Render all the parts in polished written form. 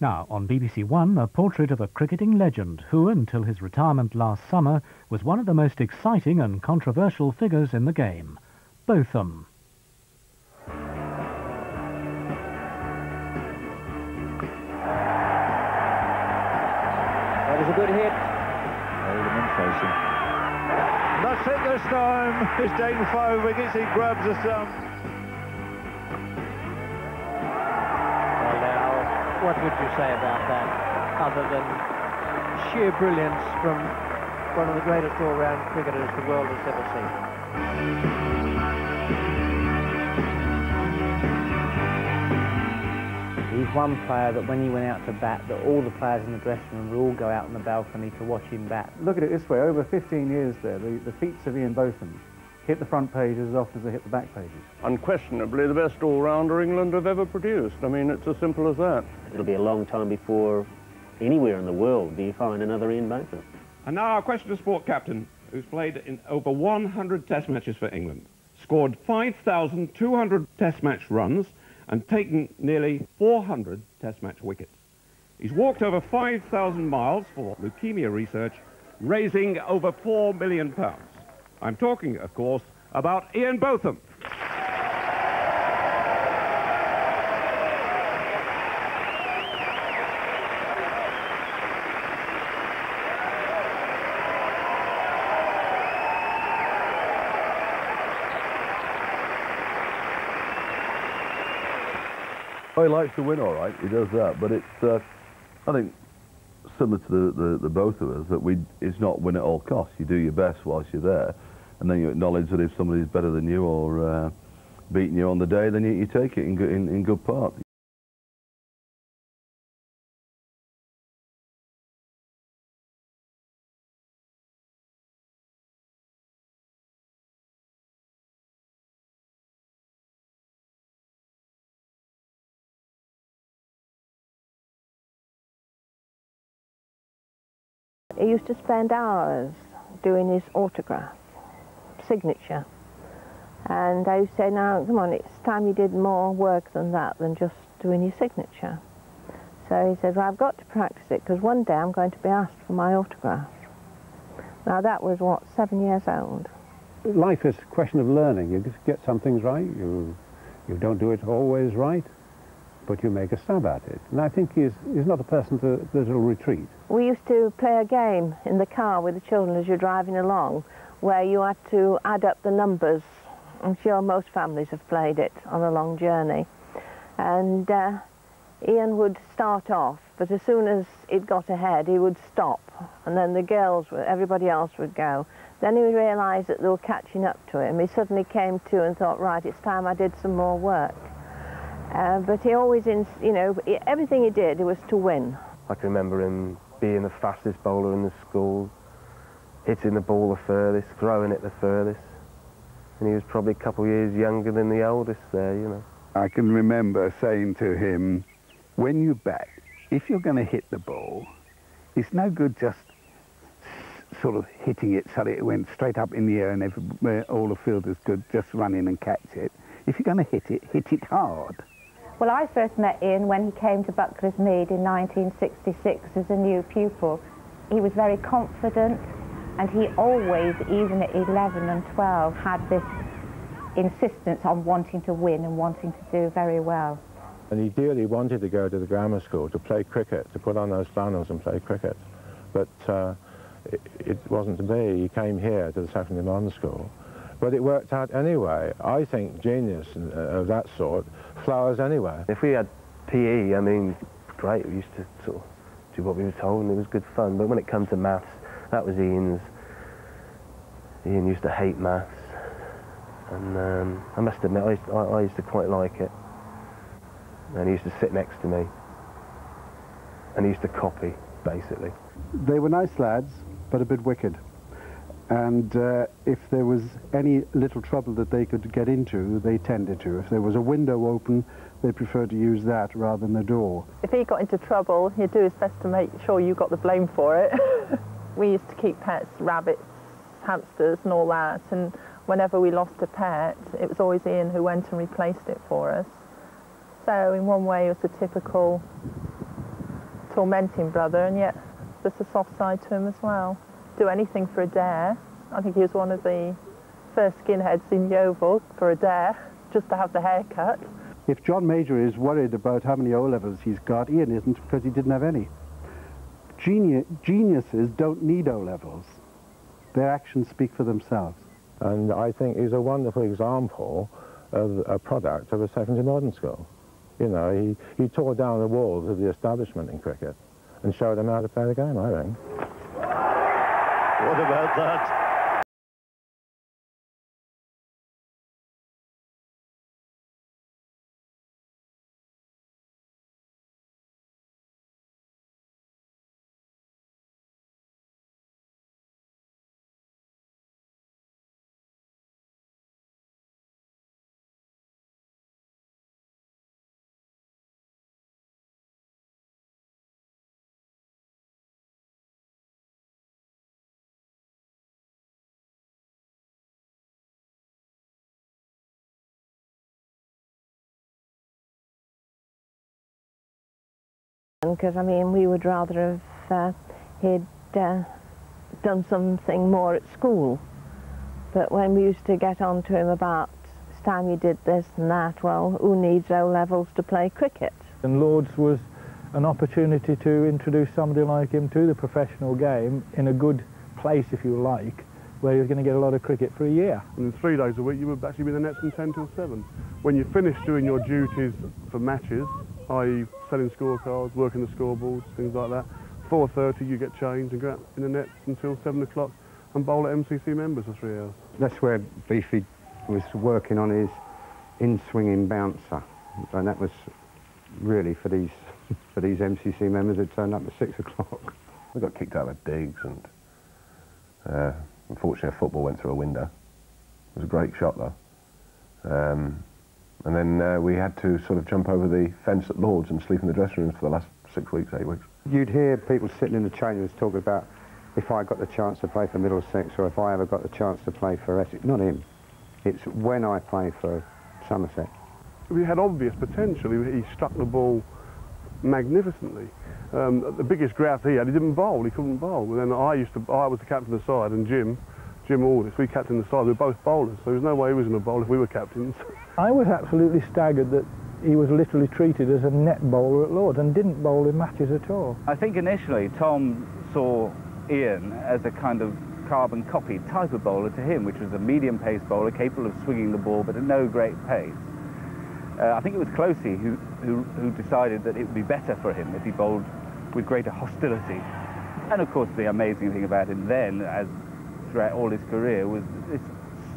Now, on BBC One, a portrait of a cricketing legend who, until his retirement last summer, was one of the most exciting and controversial figures in the game, Botham. That was a good hit. Oldham facing. That's it this time. It's Dane 5 wickets. He grabs the stump. Well, now, what would you say about that, other than sheer brilliance from one of the greatest all-round cricketers the world has ever seen? He's one player that when he went out to bat, that all the players in the dressing room would all go out on the balcony to watch him bat. Look at it this way, over 15 years there, the feats of Ian Botham hit the front pages as often as they hit the back pages. Unquestionably the best all-rounder England have ever produced. I mean, it's as simple as that. It'll be a long time before anywhere in the world do you find another Ian Botham. And now our question to sport captain, who's played in over 100 test matches for England, scored 5,200 test match runs and taken nearly 400 test match wickets. He's walked over 5,000 miles for leukemia research, raising over £4 million. I'm talking, of course, about Ian Botham. He likes to win, all right, he does that, but it's, I think, similar to the both of us, that it's not win at all costs. You do your best whilst you're there, and then you acknowledge that if somebody's better than you or beating you on the day, then you take it in good part. He used to spend hours doing his autograph, signature. And I used to say, now, come on, it's time you did more work than that, than just doing your signature. So he said, well, I've got to practice it, because one day I'm going to be asked for my autograph. Now, that was, what, 7 years old. Life is a question of learning. You just get some things right, you don't do it always right, but you make a stab at it. And I think he's not a person that'll retreat. We used to play a game in the car with the children as you're driving along, where you had to add up the numbers. I'm sure most families have played it on a long journey. And Ian would start off, but as soon as it got ahead, he would stop. And then the girls, everybody else would go. Then he realised that they were catching up to him. He suddenly came to and thought, right, it's time I did some more work. But he always, everything he did, it was to win. I can remember him being the fastest bowler in the school, hitting the ball the furthest, throwing it the furthest. And he was probably a couple of years younger than the oldest there, you know. I can remember saying to him, when you bat, if you're going to hit the ball, it's no good just sort of hitting it so that it went straight up in the air and all the fielders could just run in and catch it. If you're going to hit it hard. Well, I first met Ian when he came to Buckler's Mead in 1966 as a new pupil. He was very confident, and he always, even at 11 and 12, had this insistence on wanting to win and wanting to do very well. And he dearly wanted to go to the grammar school to play cricket, to put on those flannels and play cricket. But it wasn't to be. He came here to the secondary modern school. But it worked out anyway. I think genius of that sort flowers anyway. If we had PE, I mean, great. We used to sort of do what we were told, and it was good fun. But when it comes to maths, that was Ian's. Ian used to hate maths. And I must admit, I used to quite like it. And he used to sit next to me. And he used to copy, basically. They were nice lads, but a bit wicked. And if there was any little trouble that they could get into, they tended to. If there was a window open, they preferred to use that rather than the door. If he got into trouble, he'd do his best to make sure you got the blame for it. We used to keep pets, rabbits, hamsters and all that, and whenever we lost a pet, it was always Ian who went and replaced it for us. So in one way, it was a typical tormenting brother, and yet there's a soft side to him as well. Do anything for a dare. I think he was one of the first skinheads in Yeovil for a dare, just to have the haircut. If John Major is worried about how many O-levels he's got, Ian isn't, because he didn't have any. Geniuses don't need O-levels. Their actions speak for themselves. And I think he's a wonderful example of a product of a secondary modern school. You know, he tore down the walls of the establishment in cricket and showed them how to play the game, I think. What about that? Because, I mean, we would rather have he'd done something more at school. But when we used to get on to him about, it's time you did this and that, well, who needs O-levels to play cricket? And Lord's was an opportunity to introduce somebody like him to the professional game in a good place, if you like, where he was going to get a lot of cricket for a year. And 3 days a week you would actually be in the nets from 10 till 7. When you finish doing your duties for matches, i.e. selling scorecards, working the scoreboards, things like that, 4:30 you get changed and go out in the nets until 7 o'clock and bowl at MCC members for 3 hours. That's where Beefy was working on his in-swinging bouncer, and that was really for these MCC members who turned up at 6 o'clock. We got kicked out of digs, and unfortunately a football went through a window. It was a great shot though. And then we had to sort of jump over the fence at Lord's and sleep in the dressing rooms for the last 6 weeks, 8 weeks. You'd hear people sitting in the change rooms talking about if I got the chance to play for Middlesex or if I ever got the chance to play for Essex. Not him. It's when I play for Somerset. We had obvious potential. He struck the ball magnificently. The biggest grouth he had, he didn't bowl. He couldn't bowl. And then I was the captain of the side, and Jim Aldis, we captained the side. We were both bowlers, so there was no way he was going to bowl if we were captains. I was absolutely staggered that he was literally treated as a net bowler at Lord's and didn't bowl in matches at all. I think initially Tom saw Ian as a kind of carbon copy type of bowler to him, which was a medium pace bowler capable of swinging the ball but at no great pace. I think it was Closey who decided that it would be better for him if he bowled with greater hostility. And of course the amazing thing about him then, as throughout all his career, was this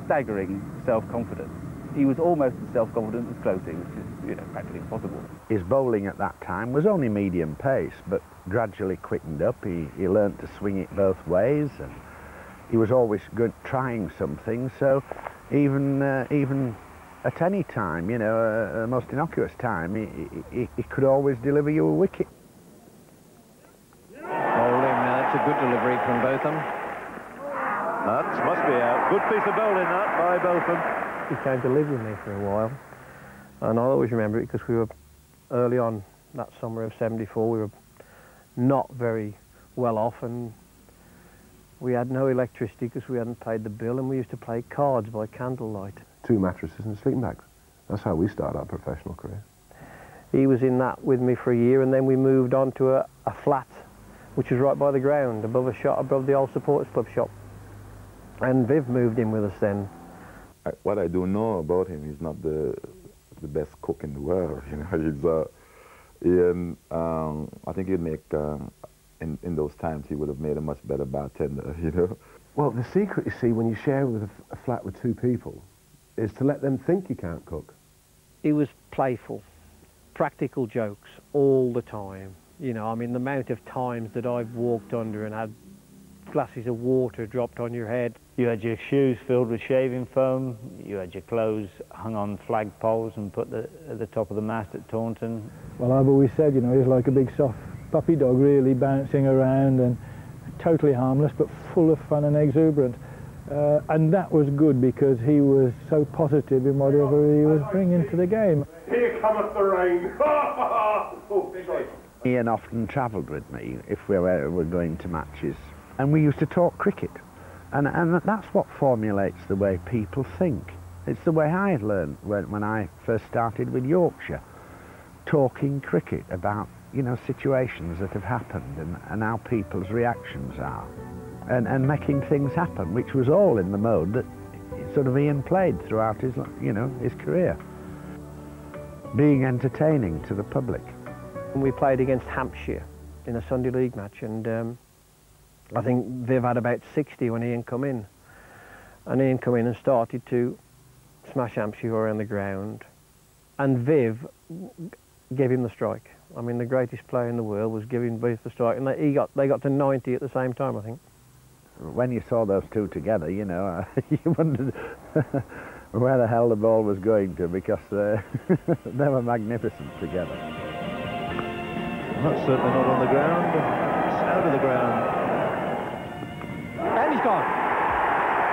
staggering self-confidence. He was almost as self-confident as Closey, which is, you know, practically impossible. His bowling at that time was only medium pace, but gradually quickened up. He learnt to swing it both ways, and he was always good trying something. So even at any time, you know, a most innocuous time, he could always deliver you a wicket. Bowling, that's a good delivery from Botham. That must be out. Good piece of bowling that by Botham. He came to live with me for a while, and I always remember it because we were early on that summer of '74. We were not very well off, and we had no electricity because we hadn't paid the bill, and we used to play cards by candlelight. 2 mattresses and sleeping bags. That's how we started our professional career. He was in that with me for a year, and then we moved on to a flat, which was right by the ground, above the old supporters club shop. And Viv moved in with us then. What I do know about him, he's not the best cook in the world. You know, I think he'd make in those times he would have made a much better bartender. You know. Well, the secret, you see, when you share with a flat with 2 people, is to let them think you can't cook. He was playful, practical jokes all the time. You know, I mean, the amount of times that I've walked under and had glasses of water dropped on your head. You had your shoes filled with shaving foam, you had your clothes hung on flagpoles and put at the top of the mast at Taunton. Well, I've always said, you know, he's like a big soft puppy dog, really, bouncing around and totally harmless but full of fun and exuberant. And that was good because he was so positive in whatever he was bringing to the game. Here cometh the rain. Oh, sorry. Ian often travelled with me if we were going to matches, and we used to talk cricket. And that's what formulates the way people think. It's the way I learned when I first started with Yorkshire, talking cricket about, you know, situations that have happened and how people's reactions are, and making things happen, which was all in the mode that sort of Ian played throughout his, you know, his career. Being entertaining to the public. We played against Hampshire in a Sunday League match, and I think they've had about 60 when Ian come in. And Ian come in and started to smash Hampshire around the ground. And Viv gave him the strike. I mean, the greatest player in the world was giving Viv the strike, and they got to 90 at the same time, I think. When you saw those two together, you know, you wondered where the hell the ball was going to, because they were magnificent together. That's certainly not on the ground. It's out of the ground. And he's gone.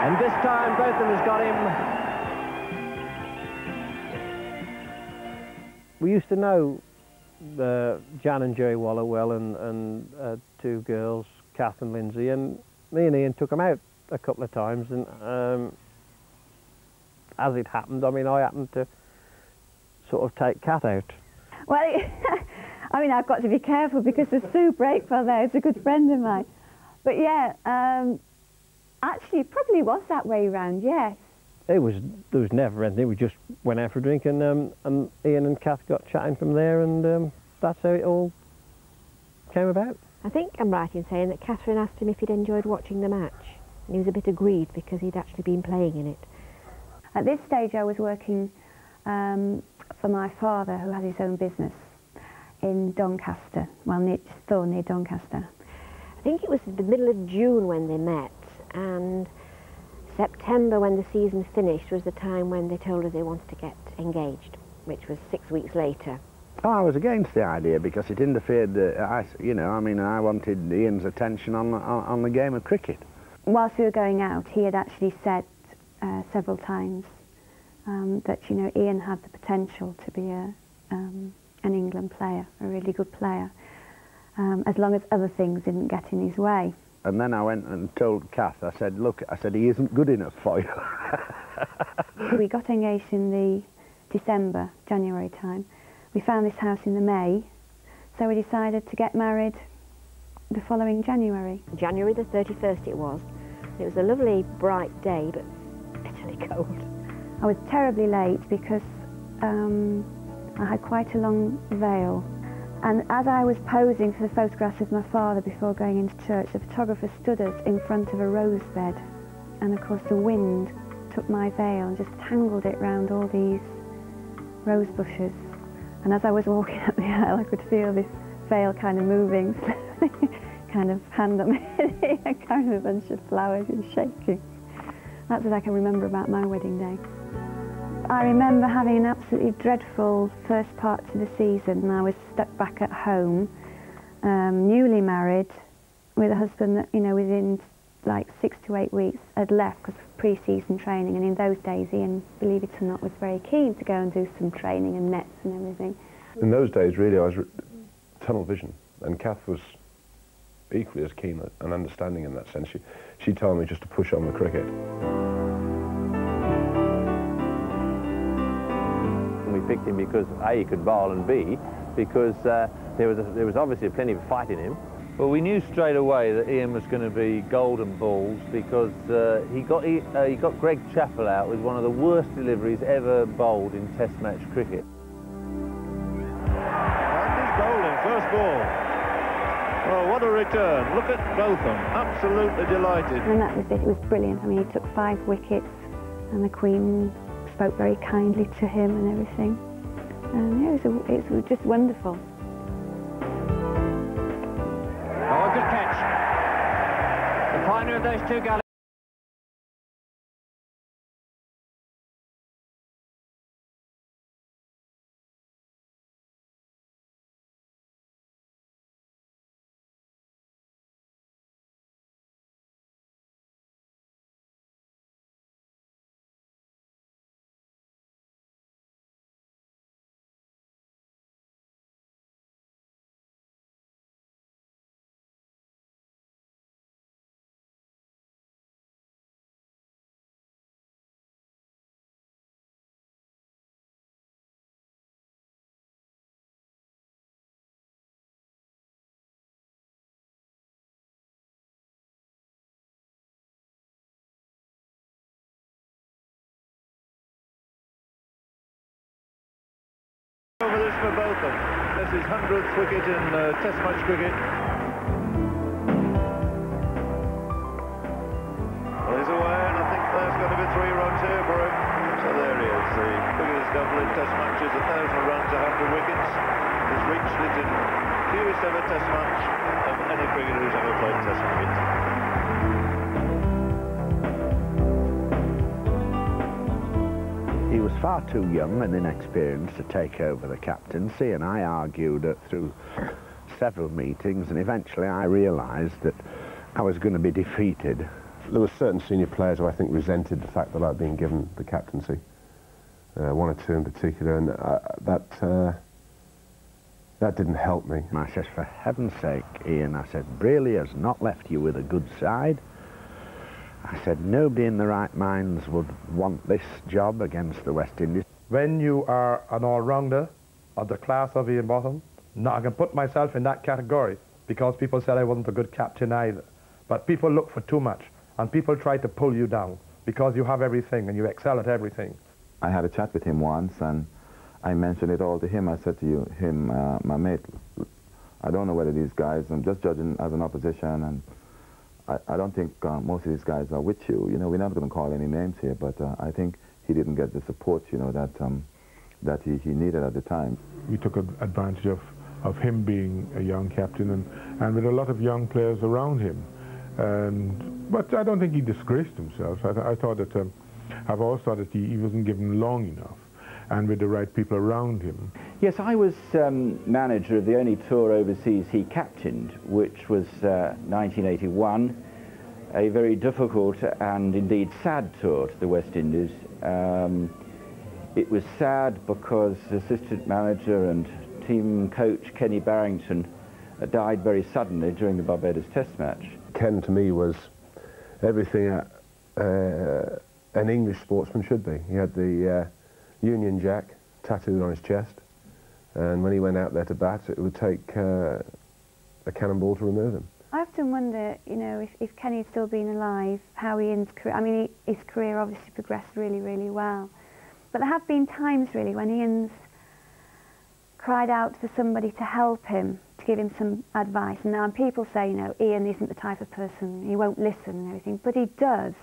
And this time Botham has got him. We used to know Jan and Jerry Waller well, and two girls, Kath and Lindsay, and me and Ian took them out a couple of times, and as it happened, I mean, I happened to sort of take Kath out. Well, I mean, I've got to be careful because there's Sue Breakfell there, who's a good friend of mine. But yeah, actually, it probably was that way round, yes. There was never anything. We just went out for a drink, and Ian and Kath got chatting from there, and that's how it all came about. I think I'm right in saying that Catherine asked him if he'd enjoyed watching the match, and he was a bit aggrieved because he'd actually been playing in it. At this stage, I was working for my father, who had his own business in Doncaster, well, just Thorne, near Doncaster. I think it was the middle of June when they met, and September, when the season finished, was the time when they told her they wanted to get engaged, which was 6 weeks later. Oh, I was against the idea because it interfered. You know, I mean, I wanted Ian's attention on the game of cricket. Whilst we were going out, he had actually said several times that, you know, Ian had the potential to be an England player, a really good player, as long as other things didn't get in his way. And then I went and told Kath, I said, look, I said, he isn't good enough for you. We got engaged in the December, January time. We found this house in the May, so we decided to get married the following January. January the 31st it was. It was a lovely, bright day, but bitterly cold. I was terribly late because I had quite a long veil. And as I was posing for the photographs of my father before going into church, the photographer stood us in front of a rose bed. And of course the wind took my veil and just tangled it round all these rose bushes. And as I was walking up the aisle, I could feel this veil kind of moving, kind of hand on my head, kind of a bunch of flowers and shaking. That's what I can remember about my wedding day. I remember having an absolutely dreadful first part to the season, and I was stuck back at home, newly married, with a husband that, you know, within like 6 to 8 weeks had left because of pre-season training, and in those days Ian, believe it or not, was very keen to go and do some training and nets and everything. In those days, really, I was tunnel vision, and Kath was equally as keen and understanding in that sense. She told me just to push on the cricket. We picked him because A, he could bowl, and B, because there was obviously plenty of fight in him. Well, we knew straight away that Ian was going to be golden balls because he got Greg Chappell out with one of the worst deliveries ever bowled in Test match cricket. And he's bowling, first ball. Oh, what a return. Look at Botham, absolutely delighted. And that was it was brilliant. I mean, he took 5 wickets, and the Queen spoke very kindly to him and everything. And yeah, it was just wonderful. Oh, a good catch. The finer of those two gullies. for Botham. That's his 100th wicket in Test match cricket. Well, he's away, and I think there's going to be 3 runs here for him. So there he is, the biggest double in Test matches, 1,000 runs, 100 wickets. He's reached it in fewest ever Test match of any cricketer who's ever played Test cricket. He was far too young and inexperienced to take over the captaincy, and I argued it through several meetings, and eventually I realised that I was going to be defeated. There were certain senior players who I think resented the fact that I'd been given the captaincy. 1 or 2 in particular, and that didn't help me. I said, for heaven's sake, Ian, I said, Brearley has not left you with a good side. I said, nobody in their right minds would want this job against the West Indies. When you are an all-rounder of the class of Ian Botham, now I can put myself in that category because people said I wasn't a good captain either. But people look for too much, and people try to pull you down because you have everything and you excel at everything. I had a chat with him once, and I mentioned it all to him. I said to him, my mate, I don't know whether these guys, I'm just judging as an opposition, and I don't think most of these guys are with you. You know, we're not going to call any names here, but I think he didn't get the support, you know, that he needed at the time. We took advantage of him being a young captain and with a lot of young players around him. But I don't think he disgraced himself. I thought that, I've always thought that he wasn't given long enough, and with the right people around him. Yes, I was manager of the only tour overseas he captained, which was 1981, a very difficult and indeed sad tour to the West Indies. It was sad because assistant manager and team coach Kenny Barrington died very suddenly during the Barbados Test match. Ken, to me, was everything an English sportsman should be. He had the Union Jack tattooed on his chest, and when he went out there to bat, it would take a cannonball to remove him. I often wonder, you know, if Kenny had still been alive, how Ian's career, I mean, his career obviously progressed really, really well. But there have been times, really, when Ian's cried out for somebody to help him, to give him some advice. And now people say, you know, Ian isn't the type of person, he won't listen and everything, but he does.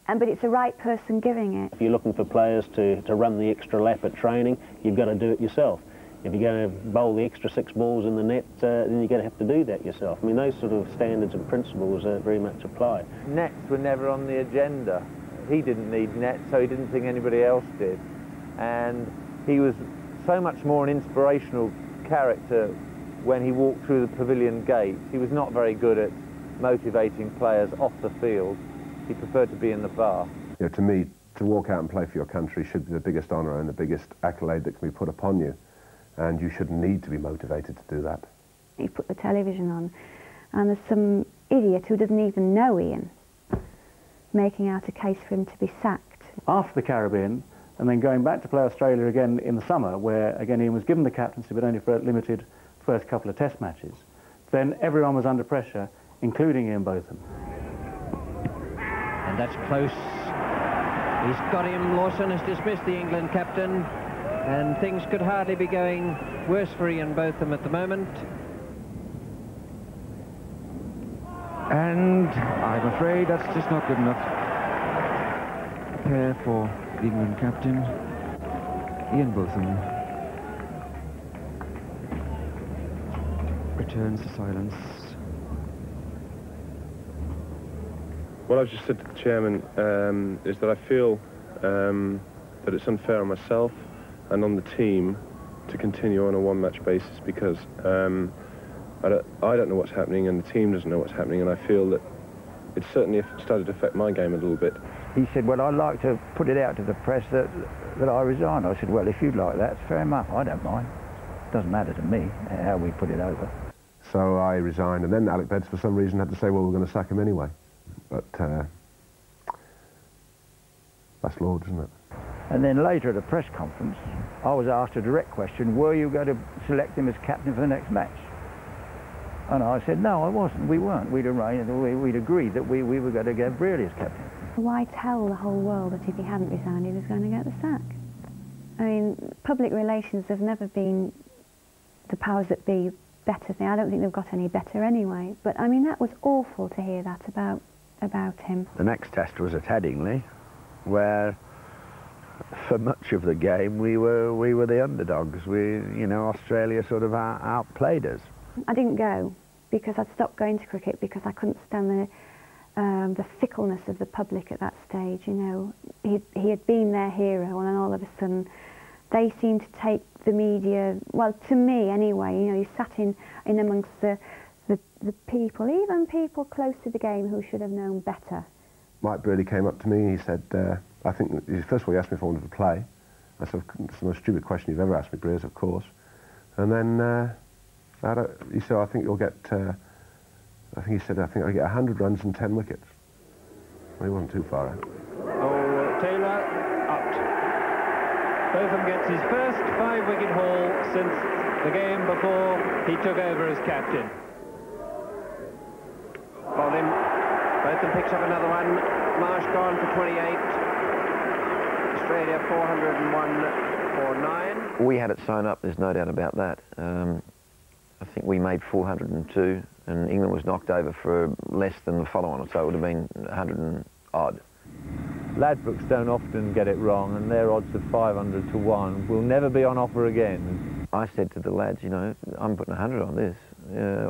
But it's the right person giving it. If you're looking for players to run the extra lap at training, you've got to do it yourself. If you're going to bowl the extra 6 balls in the net, then you're going to have to do that yourself. I mean, those sort of standards and principles very much apply. Nets were never on the agenda. He didn't need nets, so he didn't think anybody else did. And he was so much more an inspirational character when he walked through the pavilion gates. He was not very good at motivating players off the field. He preferred to be in the bar. You know, to me, to walk out and play for your country should be the biggest honour and the biggest accolade that can be put upon you. And you shouldn't need to be motivated to do that. You put the television on, and there's some idiot who doesn't even know Ian making out a case for him to be sacked. After the Caribbean, and then going back to play Australia again in the summer, where again Ian was given the captaincy but only for a limited first couple of Test matches, then everyone was under pressure, including Ian Botham. And that's close. He's got him. Lawson has dismissed the England captain, and things could hardly be going worse for Ian Botham at the moment. And I'm afraid that's just not good enough. A pair for the England captain, Ian Botham. Returns to silence. What I've just said to the chairman is that I feel that it's unfair on myself and on the team to continue on a one-match basis because I don't know what's happening and the team doesn't know what's happening, and I feel that it's certainly started to affect my game a little bit. He said, well, I'd like to put it out to the press that I resign. I said, well, if you'd like that, it's fair enough. I don't mind. It doesn't matter to me how we put it over. So I resigned, and then Alec Bedds, for some reason, had to say, well, we're going to sack him anyway. But that's Lord's, isn't it? And then later at a press conference, I was asked a direct question, were you going to select him as captain for the next match? And I said, no, I wasn't. We weren't. We'd agreed that we were going to get Brearley as captain. Why tell the whole world that if he hadn't resigned, he was going to get the sack? I mean, public relations have never been the powers that be better thing. I don't think they've got any better anyway. But I mean, that was awful to hear that about him. The next test was at Headingley, where for much of the game we were the underdogs. You know, Australia sort of outplayed us. I didn't go because I'd stopped going to cricket because I couldn't stand the fickleness of the public at that stage. You know, he had been their hero, and then all of a sudden they seemed to take the media, well, to me anyway. You know, you sat in amongst the people, even people close to the game who should have known better. Mike Burley came up to me. He said, I think, first of all, he asked me if I wanted to play. I said, it's the most stupid question you've ever asked me, Breers, of course. And then he said, I think you'll get, I think he said, I think I'll get 100 runs and 10 wickets. Well, he wasn't too far out. Oh, Taylor, out. Botham gets his first 5-wicket haul since the game before he took over as captain. Botham picks up another one. Marsh gone for 28. Australia 401 for 9. We had it sewn up, there's no doubt about that. I think we made 402 and England was knocked over for less than the follow-on, so it would have been 100 and odd. Ladbrokes don't often get it wrong, and their odds of 500 to 1 will never be on offer again. I said to the lads, you know, I'm putting 100 on this.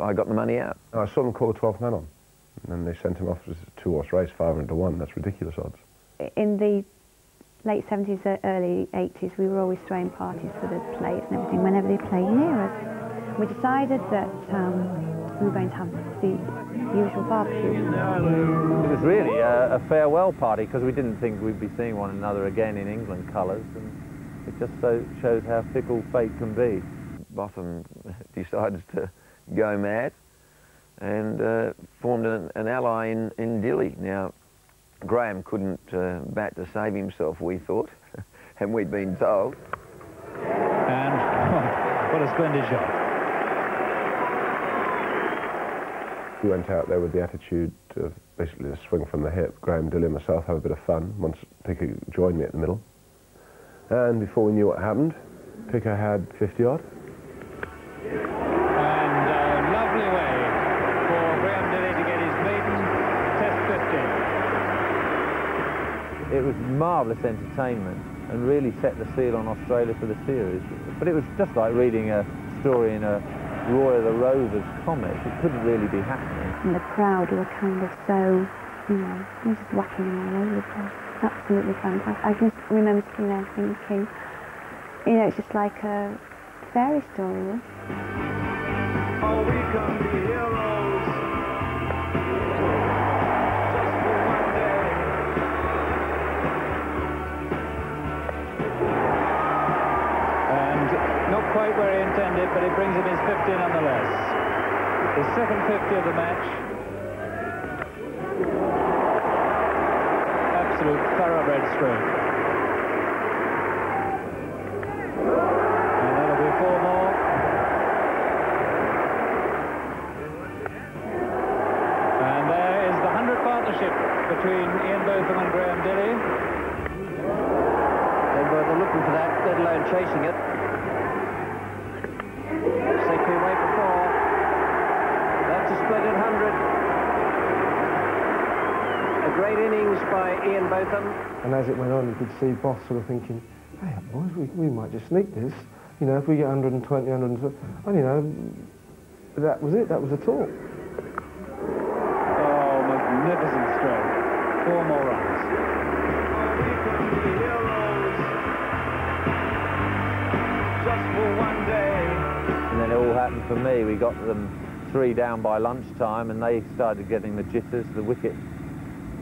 I got the money out. I saw them call the 12th man on, and then they sent him off as a 2-horse race, 500 to 1. That's ridiculous odds. In the late 70s, early 80s, we were always throwing parties for the players and everything whenever they played near us. We decided that we were going to have the usual barbecue. It was really a farewell party because we didn't think we'd be seeing one another again in England colours, and it just shows how fickle fate can be. Botham decided to go mad and formed an ally in Lillee. Now, Graham couldn't bat to save himself, we thought, and we'd been told. And what a splendid shot. We went out there with the attitude of basically a swing from the hip. Graham, Lillee and myself have a bit of fun once Picker joined me at the middle. And before we knew what happened, Picker had 50-odd. And a lovely way for Graham Lillee to get his maiden Test 50. It was marvellous entertainment and really set the seal on Australia for the series. But it was just like reading a story in a Roy of the Rovers comic. It couldn't really be happening. And the crowd were kind of so, you know, they were just whacking them all over the place. Absolutely fantastic. I can remember sitting there thinking, you know, it's just like a fairy story. Oh, we can be heroes just for one day. And not quite where he intended, but he brings in his 50 nonetheless. His second 50 of the match. Absolute thoroughbred stroke. And that'll be 4 more. And there is the 100 partnership between Ian Botham and Graham Lillee. They were looking for that, let alone chasing it. Sekou away for 4. That's a splendid 100. A great innings by Ian Botham. And as it went on, you could see Boss sort of thinking, hey, boys, we might just sneak this. You know, if we get 120, 120, and you know, that was it, that was the talk. Oh, magnificent stroke. 4 more runs. Just for one day. And then it all happened for me. We got them 3 down by lunchtime and they started getting the jitters. The wicket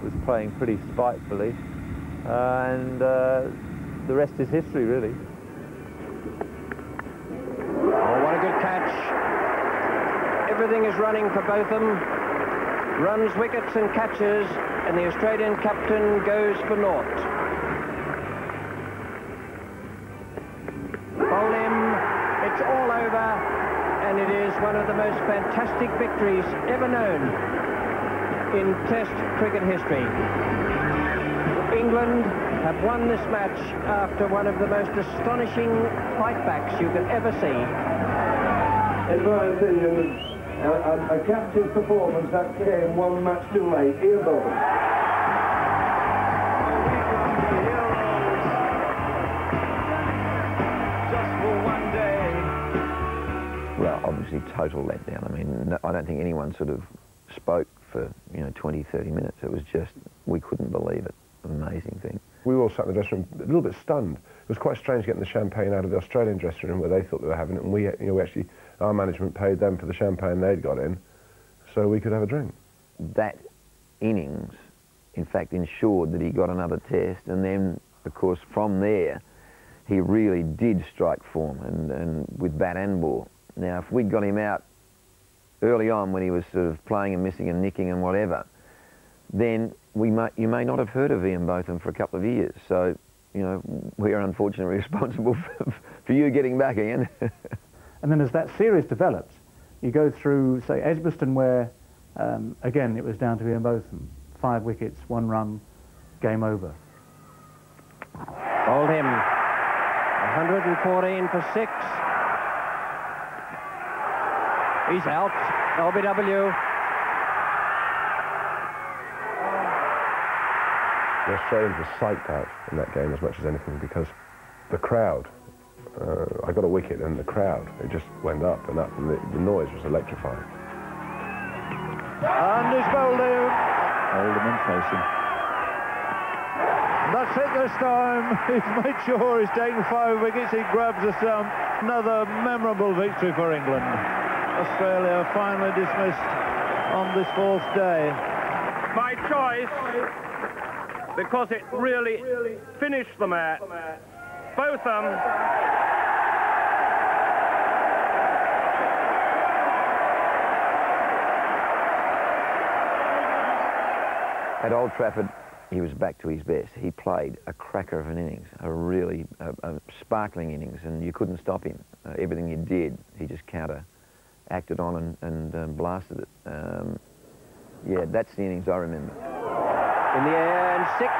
was playing pretty spitefully. And the rest is history, really. Oh, what a good catch. Everything is running for Botham. Runs, wickets and catches, and the Australian captain goes for naught. Bowl him, it's all over, and it is one of the most fantastic victories ever known in Test cricket history. England have won this match after one of the most astonishing fightbacks you could ever see. In my opinion, a captain's performance that came one match too late. Ian Botham. Just for one day. Well, obviously total letdown. I mean, I don't think anyone sort of spoke for, 20, 30 minutes. It was just, we couldn't believe it. An amazing thing. We all sat in the dressing room a little bit stunned. It was quite strange getting the champagne out of the Australian dressing room where they thought they were having it, and we actually, our management paid them for the champagne they'd got in, so we could have a drink. That innings, in fact, ensured that he got another test, and then, of course, from there, he really did strike form, and with bat and ball. Now, if we'd got him out early on when he was sort of playing and missing and nicking and whatever, then you may not have heard of Ian Botham for a couple of years. So, we are unfortunately responsible for you getting back, Ian. And then as that series develops, you go through, say, Edgbaston, where, again, it was down to Ian Botham. 5 wickets, 1 run, game over. Bowled him. 114 for 6. He's out. LBW. The Australians were psyched out in that game as much as anything because the crowd, I got a wicket and the crowd, it just went up and up, and the noise was electrifying. And he's bowled him. Oldham and facing. That's it this time. He's made sure he's taken 5 wickets. He grabs a stump. Another memorable victory for England. Australia finally dismissed on this 4th day. My choice, because it really finished the match. Botham. At Old Trafford, he was back to his best. He played a cracker of an innings, a sparkling innings, and you couldn't stop him. Everything he did, he just acted on and blasted it. Yeah, that's the innings I remember. In the air, and 6.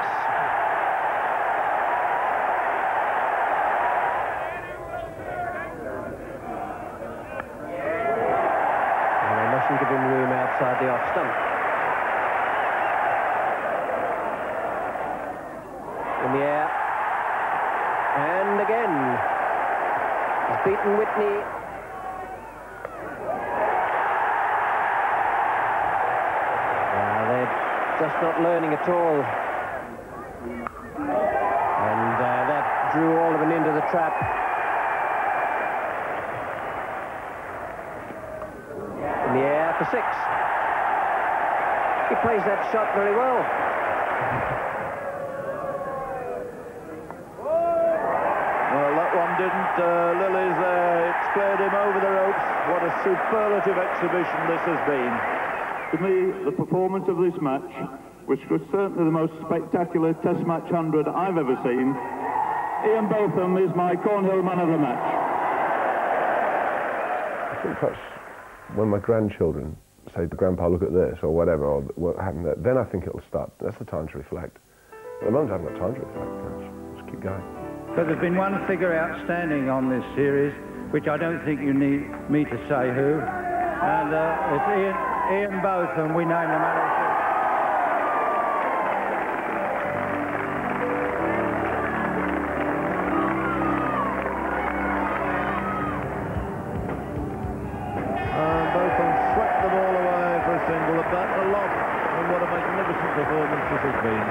And they mustn't give him room outside the off stump. In the air. And again. He's beaten Whitney. Just not learning at all. And that drew Alderman into the trap. In the air for 6. He plays that shot very well. Well, that one didn't. Lillee's there. It's cleared him over the ropes. What a superlative exhibition this has been. To me, the performance of this match, which was certainly the most spectacular Test match 100 I've ever seen, Ian Botham is my Cornhill man of the match. I think perhaps when my grandchildren say, Grandpa, look at this, or whatever, or what happened there, then I think it'll start. That's the time to reflect. At the moment, I haven't got time to reflect. Just keep going. But there's been one figure outstanding on this series, which I don't think you need me to say who, and it's Ian Botham. We name the man of the series. Botham swept the ball away for a single, a bat aloft, and what a magnificent performance this has been.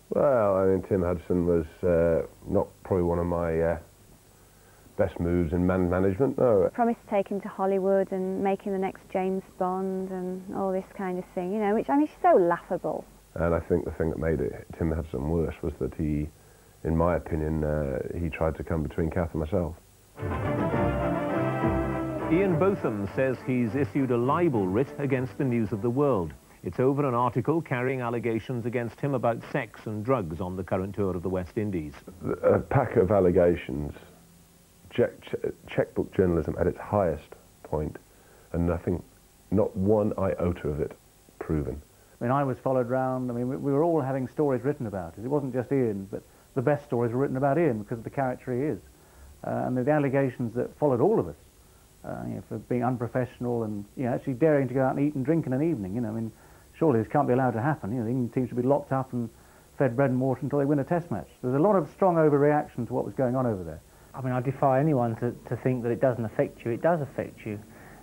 Well, I mean, Tim Hudson was not probably one of my best moves in management, no. Promised to take him to Hollywood and making the next James Bond and all this kind of thing, you know, which, I mean, she's so laughable. And I think the thing that made Tim Hudson worse was that he, in my opinion, he tried to come between Kath and myself. Ian Botham says he's issued a libel writ against the News of the World. It's over an article carrying allegations against him about sex and drugs on the current tour of the West Indies. A pack of allegations, checkbook journalism at its highest point, and not one iota of it proven. I mean, I was followed round. I mean, we were all having stories written about it. It wasn't just Ian, but the best stories were written about Ian because of the character he is. And the allegations that followed all of us, you know, for being unprofessional and, you know, actually daring to go out and eat and drink in an evening, you know, I mean, surely this can't be allowed to happen. You know, the England team should be locked up and fed bread and water until they win a test match. There's a lot of strong overreaction to what was going on over there. I mean, I defy anyone to think that it doesn't affect you. It does affect you.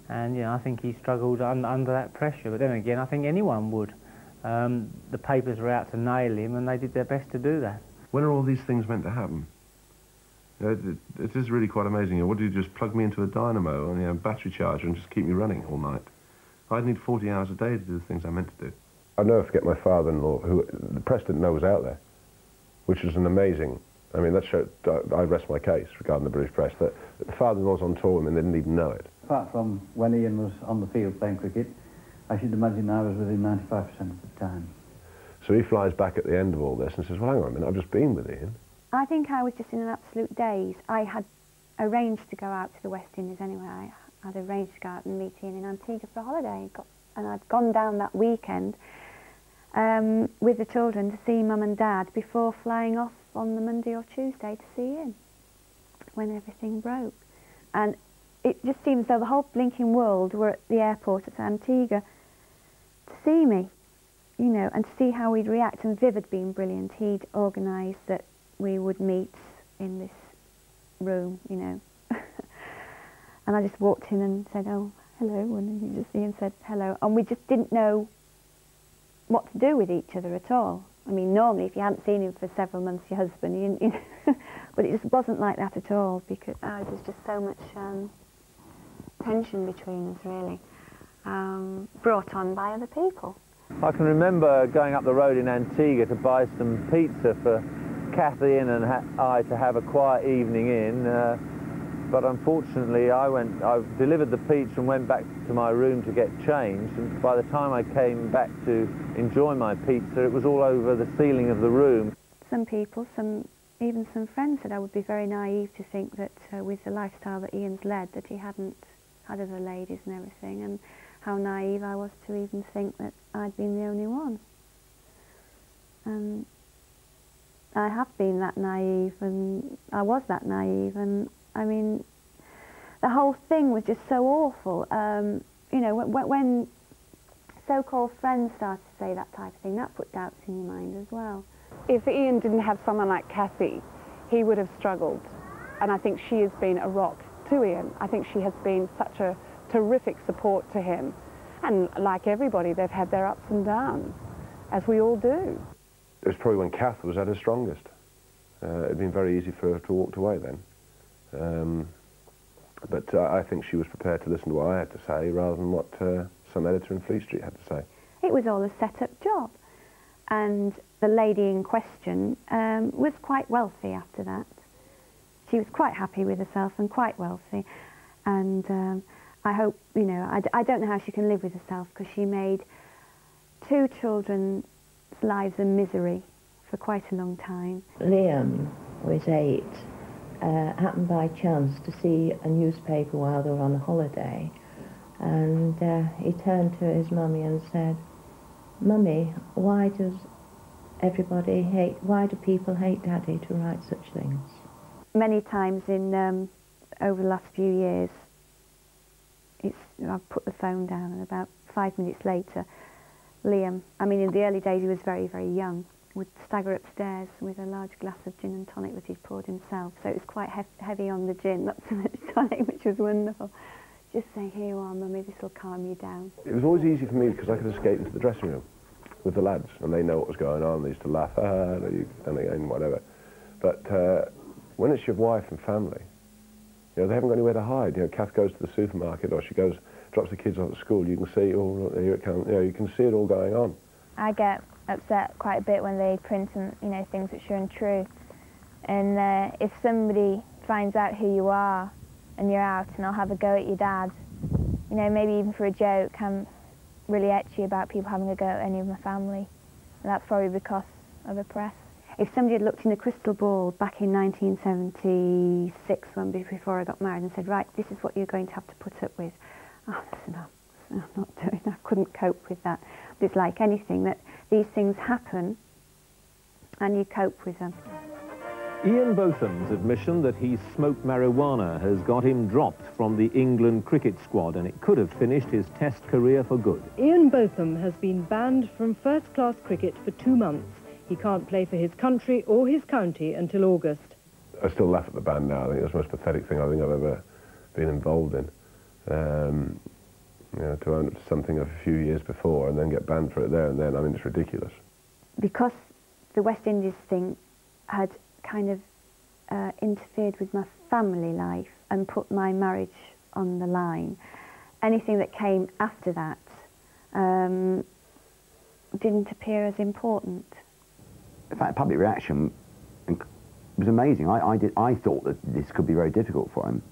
And, you know, I think he struggled under that pressure. But then again, I think anyone would. The papers were out to nail him, and they did their best to do that. When are all these things meant to happen? You know, it is really quite amazing. You know, what do you just plug me into a dynamo and, you know, battery charger and just keep me running all night? I'd need 40 hours a day to do the things I meant to do. I'll never forget my father-in-law, who the press didn't know was out there, which was an amazing... I mean, that showed, I rest my case regarding the British press, that the father-in-law's on tour with him and they didn't even know it. Apart from when Ian was on the field playing cricket, I should imagine I was with him 95% of the time. So he flies back at the end of all this and says, well, hang on a minute, I've just been with Ian. I think I was just in an absolute daze. I had arranged to go out to the West Indies anyway. I had arranged to go out and meet Ian in Antigua for a holiday, and I'd gone down that weekend with the children to see Mum and Dad before flying off on the Monday or Tuesday to see Ian when everything broke. And it just seems as though the whole blinking world were at the airport at Antigua to see me, you know, and to see how we'd react. And Viv had been brilliant. He'd organised that we would meet in this room, you know. And I just walked in and said, oh, hello, and Ian said hello. And we just didn't know what to do with each other at all. I mean, normally if you hadn't seen him for several months, your husband, you know, but it just wasn't like that at all, because there's just so much tension between us, really, brought on by other people. I can remember going up the road in Antigua to buy some pizza for Kathy and I to have a quiet evening in, but unfortunately I delivered the pizza and went back to my room to get changed, and by the time I came back to enjoy my pizza, it was all over the ceiling of the room. Some people, even some friends, said I would be very naive to think that with the lifestyle that Ian's led, that he hadn't had other ladies and everything, and how naive I was to even think that I'd been the only one. And I have been that naive, and I was that naive, and I mean, the whole thing was just so awful. You know, when so-called friends started to say that type of thing, that put doubts in your mind as well. If Ian didn't have someone like Kathy, he would have struggled. And I think she has been a rock to Ian. I think she has been such a terrific support to him. And like everybody, they've had their ups and downs, as we all do. It was probably when Kath was at her strongest. It'd been very easy for her to walk away then. But I think she was prepared to listen to what I had to say rather than what some editor in Fleet Street had to say. It was all a set-up job, and the lady in question was quite wealthy after that. She was quite happy with herself and quite wealthy, and I hope, you know, I don't know how she can live with herself, because she made 2 children's lives a misery for quite a long time. Liam was 8. Happened by chance to see a newspaper while they were on a holiday, and he turned to his mummy and said, "Mummy, why do people hate Daddy to write such things?" Many times in over the last few years, I've put the phone down, and about 5 minutes later, Liam, I mean, in the early days he was very, very young, would stagger upstairs with a large glass of gin and tonic that he'd poured himself. So it was quite heavy on the gin, not so much tonic, which was wonderful. Just saying, "Here you are, Mummy, this will calm you down." It was always easy for me because I could escape into the dressing room. with the lads, and they know what was going on. They used to laugh, and again, whatever. But when it's your wife and family, you know, they haven't got anywhere to hide. You know, Kath goes to the supermarket, or she goes, drops the kids off at school. You can see all, here it comes. You know, you can see it all going on. I get upset quite a bit when they print, you know, things which are untrue. And if somebody finds out who you are, and you're out, and I'll have a go at your dad, you know, maybe even for a joke, I'm really etchy about people having a go at any of my family. And that's probably because of the press. If somebody had looked in a crystal ball back in 1976, before I got married, and said, right, this is what you're going to have to put up with, oh, no, I'm not doing that. I couldn't cope with that. But it's like anything, that these things happen and you cope with them. Ian Botham's admission that he smoked marijuana has got him dropped from the England cricket squad, and it could have finished his Test career for good. Ian Botham has been banned from first-class cricket for 2 months. He can't play for his country or his county until August. I still laugh at the ban now. I think it's the most pathetic thing I think I've ever been involved in. You know, to own something a few years before and then get banned for it there and then, I mean, it's ridiculous. Because the West Indies thing had kind of interfered with my family life and put my marriage on the line, anything that came after that didn't appear as important. In fact, public reaction was amazing. I thought that this could be very difficult for him.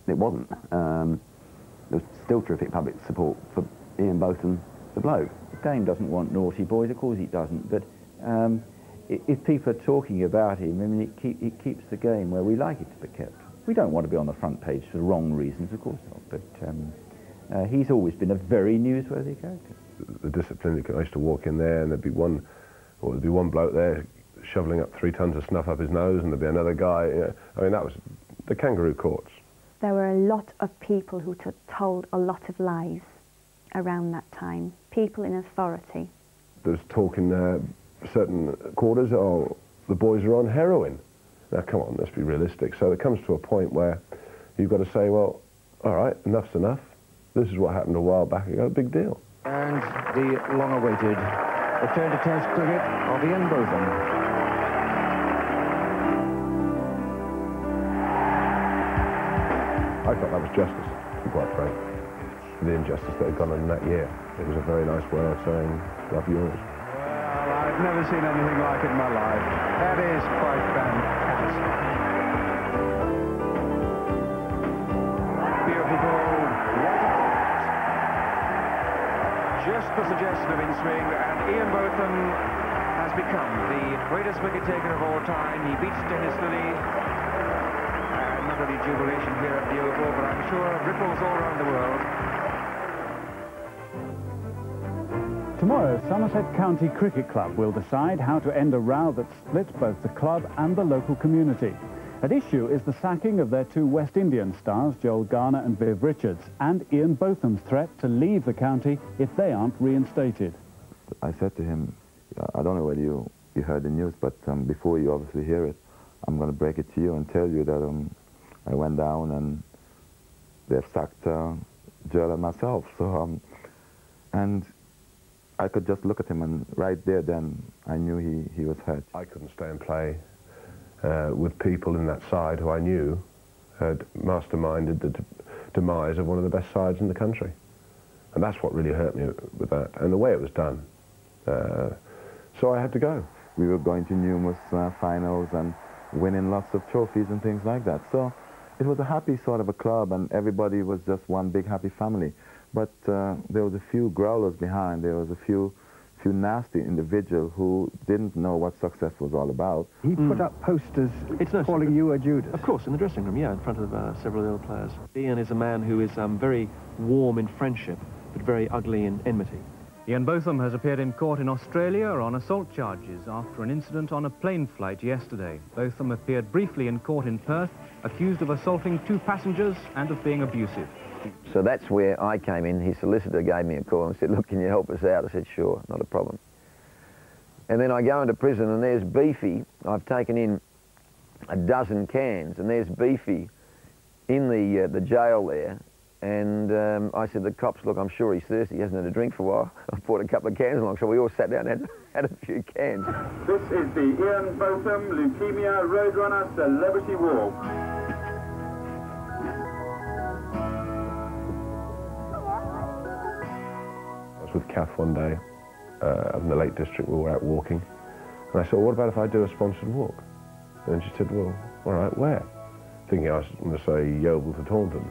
It wasn't. There was still terrific public support for Ian Botham, the bloke. The game doesn't want naughty boys, of course it doesn't, but if people are talking about him, I mean, it keeps the game where we like it to be kept. We don't want to be on the front page for the wrong reasons, of course not, but he's always been a very newsworthy character. The discipline, I used to walk in there and there'd be one bloke there shoveling up 3 tons of snuff up his nose, and there'd be another guy, you know, I mean, that was the kangaroo courts. There were a lot of people who told a lot of lies around that time, people in authority. There's talk in certain quarters, oh, the boys are on heroin. Now, come on, let's be realistic. So it comes to a point where you've got to say, well, all right, enough's enough. This is what happened a while back ago, big deal. And the long-awaited return to Test cricket of Ian Botham. I thought that was justice, to be quite frank. The injustice that had gone on in that year. It was a very nice way of saying, love yours. Well, I've never seen anything like it in my life. That is quite fantastic. Beautiful ball. Just the suggestion of in-swing, and Ian Botham has become the greatest wicket taker of all time. He beats Lillee. Not only jubilation here at the Oval, but I'm sure ripples all around the world. Tomorrow, Somerset County Cricket Club will decide how to end a row that splits both the club and the local community. At issue is the sacking of their 2 West Indian stars, Joel Garner and Viv Richards, and Ian Botham's threat to leave the county if they aren't reinstated. I said to him, I don't know whether you heard the news, but before you obviously hear it, I'm going to break it to you and tell you that I went down and they've sacked Joel and myself. So, and I could just look at him, and right there then I knew he was hurt. I couldn't stay and play with people in that side who I knew had masterminded the demise of one of the best sides in the country. And that's what really hurt me with that, and the way it was done. So I had to go. We were going to numerous finals and winning lots of trophies and things like that. So it was a happy sort of a club, and everybody was just one big happy family. But there was a few growlers behind. There was a few nasty individuals who didn't know what success was all about. He put up posters calling you a Judas. Of course, in the dressing room, yeah, in front of several of the other players. Ian is a man who is very warm in friendship, but very ugly in enmity. Ian Botham has appeared in court in Australia on assault charges after an incident on a plane flight yesterday. Botham appeared briefly in court in Perth, accused of assaulting 2 passengers and of being abusive. So that's where I came in. His solicitor gave me a call and said, look, can you help us out? I said, sure, not a problem. And then I go into prison and there's Beefy. I've taken in a dozen cans and there's Beefy in the jail there, And I said to the cops, look, I'm sure he's thirsty. He hasn't had a drink for a while. I brought a couple of cans along, so we all sat down and had a few cans. This is the Ian Botham Leukemia Roadrunner Celebrity Walk. I was with Kath one day in the Lake District. We were out walking. And I said, well, what about if I do a sponsored walk? And she said, well, all right, where? Thinking I was going to say Yeovil to Taunton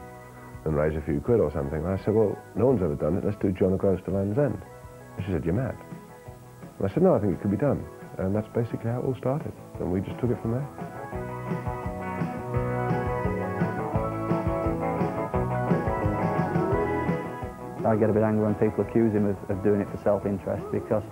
and raise a few quid or something. And I said, well, no one's ever done it. Let's do John O'Groats to Land's End. And she said, you're mad. And I said, no, I think it could be done. And that's basically how it all started. And we just took it from there. I get a bit angry when people accuse him of doing it for self-interest, because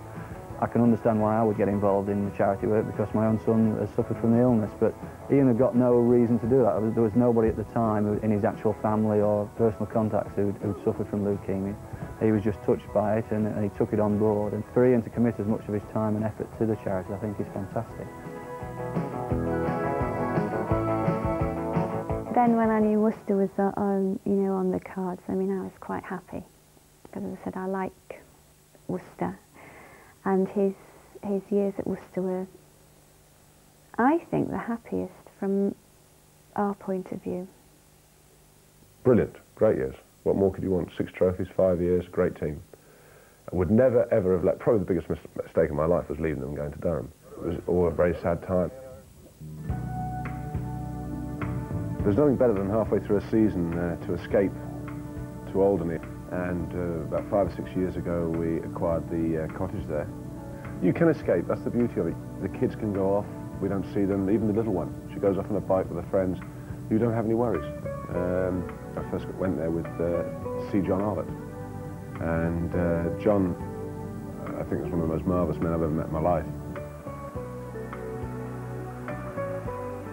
I can understand why I would get involved in the charity work, because my own son has suffered from the illness, but Ian had got no reason to do that. There was nobody at the time in his actual family or personal contacts who'd suffered from leukemia. He was just touched by it and he took it on board. And for Ian to commit as much of his time and effort to the charity, I think is fantastic. Then when I knew Worcester was on the cards, I mean, I was quite happy, because as I said, I like Worcester, and his years at Worcester were, I think, the happiest from our point of view. Brilliant, great years. What more could you want? 6 trophies, 5 years, great team. I would never ever have probably the biggest mistake of my life was leaving them and going to Durham. It was all a very sad time. There's nothing better than halfway through a season to escape to Alderney. And about 5 or 6 years ago, we acquired the cottage there. You can escape, that's the beauty of it. The kids can go off, we don't see them, even the little one. She goes off on a bike with her friends. You don't have any worries. I first went there with see John Arlott. And John, I think, was one of the most marvellous men I've ever met in my life.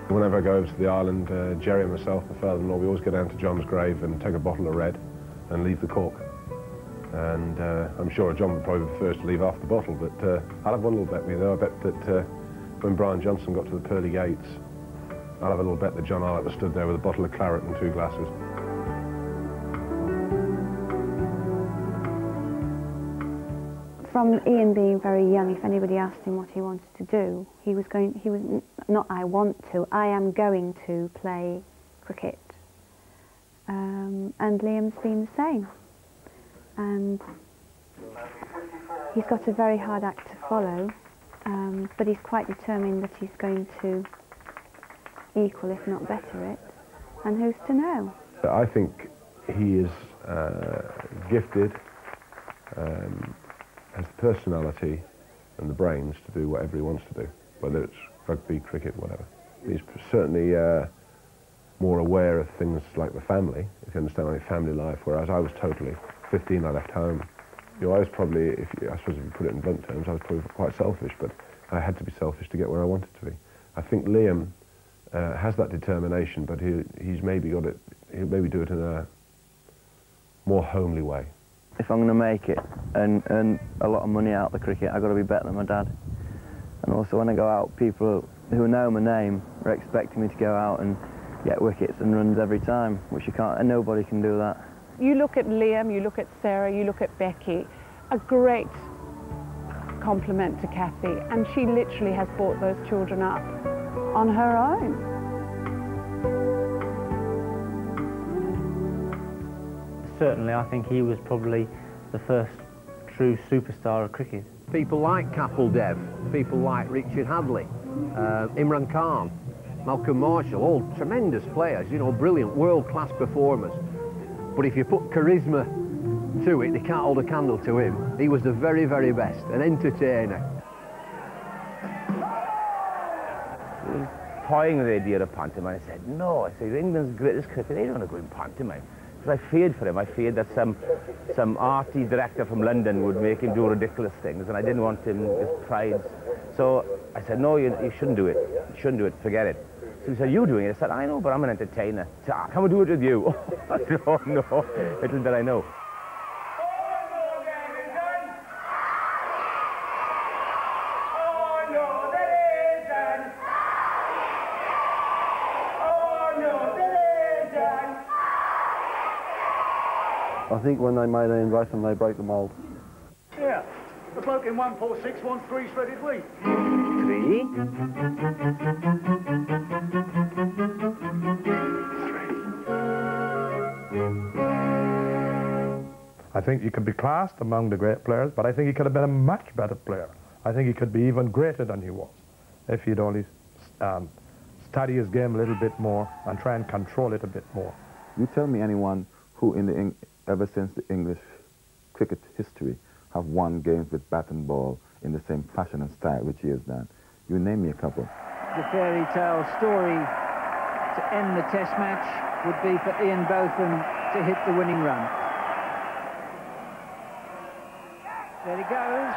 Whenever I go over to the island, Jerry and myself, my father-in-law, we always go down to John's grave and take a bottle of red and leave the cork. And I'm sure John would probably be the first to leave half the bottle, but I'll have one little bet with you, though. I bet that when Brian Johnson got to the pearly gates, I'll have a little bet that John Arlott was stood there with a bottle of claret and 2 glasses. From Ian being very young, if anybody asked him what he wanted to do, he was not I want to, I am going to play cricket. And Liam's been the same. And he's got a very hard act to follow, but he's quite determined that he's going to equal, if not better it. And who's to know? I think he is gifted, has the personality and the brains to do whatever he wants to do, whether it's rugby, cricket, whatever. He's certainly more aware of things like the family, if you understand, like family life, whereas I was totally, 15 I left home. You know, I was probably, I suppose if you put it in blunt terms, I was probably quite selfish, but I had to be selfish to get where I wanted to be. I think Liam has that determination, but he's maybe got it, he'll maybe do it in a more homely way. If I'm going to make it and earn a lot of money out of the cricket, I've got to be better than my dad. And also when I go out, people who know my name are expecting me to go out and get wickets and runs every time, which you can't, and nobody can do that. You look at Liam, you look at Sarah, you look at Becky, a great compliment to Kathy, and she literally has brought those children up on her own. Certainly, I think he was probably the first true superstar of cricket. People like Kapil Dev, people like Richard Hadley, Imran Khan, Malcolm Marshall, all tremendous players, you know, brilliant, world-class performers. But if you put charisma to it, they can't hold a candle to him. He was the very, very best, an entertainer. Toying with the idea of pantomime, I said, no, I said, England's greatest cricketer, they don't want to go in pantomime. Because I feared for him. I feared that some arty director from London would make him do ridiculous things, and I didn't want him, his pride. So I said, no, you shouldn't do it. You shouldn't do it, forget it. So he said, you doing it? I said, I know, but I'm an entertainer. He said, come and do it with you. I said, oh, no, little did I know. I think when they made Ian Botham, they broke the mould. Yeah, the bloke in 146 wants 3 shredded wheat. 3. I think he could be classed among the great players, but I think he could have been a much better player. I think he could be even greater than he was if he'd only study his game a little bit more and try and control it a bit more. You tell me anyone who, ever since the English cricket history, have won games with bat and ball in the same fashion and style which he has done. You name me a couple. The fairy tale story to end the test match would be for Ian Botham to hit the winning run. There he goes.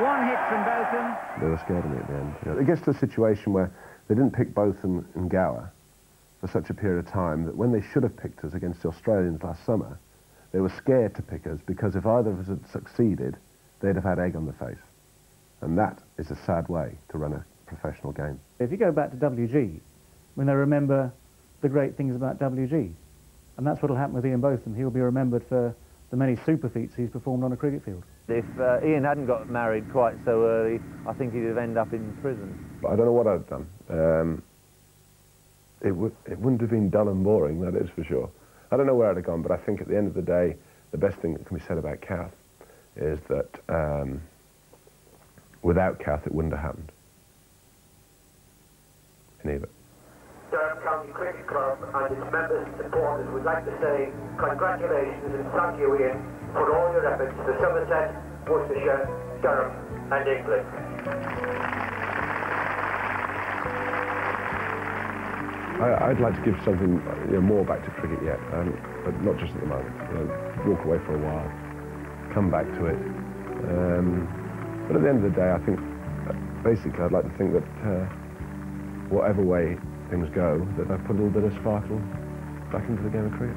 1 hit from Botham. They were scared of me at the end. You know, it gets to a situation where they didn't pick Botham and Gower for such a period of time that when they should have picked us against the Australians last summer, they were scared to pick us because if either of us had succeeded, they'd have had egg on the face. And that is a sad way to run a professional game. If you go back to WG, when they remember the great things about WG, and that's what will happen with Ian Botham. He'll be remembered for the many super feats he's performed on a cricket field. If Ian hadn't got married quite so early, I think he'd have ended up in prison. But I don't know what I'd done. It wouldn't have been dull and boring, that is for sure. I don't know where I'd have gone, but I think at the end of the day, the best thing that can be said about Kath is that without Kath, it wouldn't have happened. In either. Durham County Cricket Club and its members and supporters would like to say congratulations and thank you, Ian, for all your efforts to Somerset, Worcestershire, Durham and England. I'd like to give something more back to cricket yet, but not just at the moment. Walk away for a while, come back to it. But at the end of the day, I think, basically, I'd like to think that whatever way things go, that I've put a little bit of sparkle back into the game of cricket.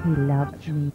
He loves me.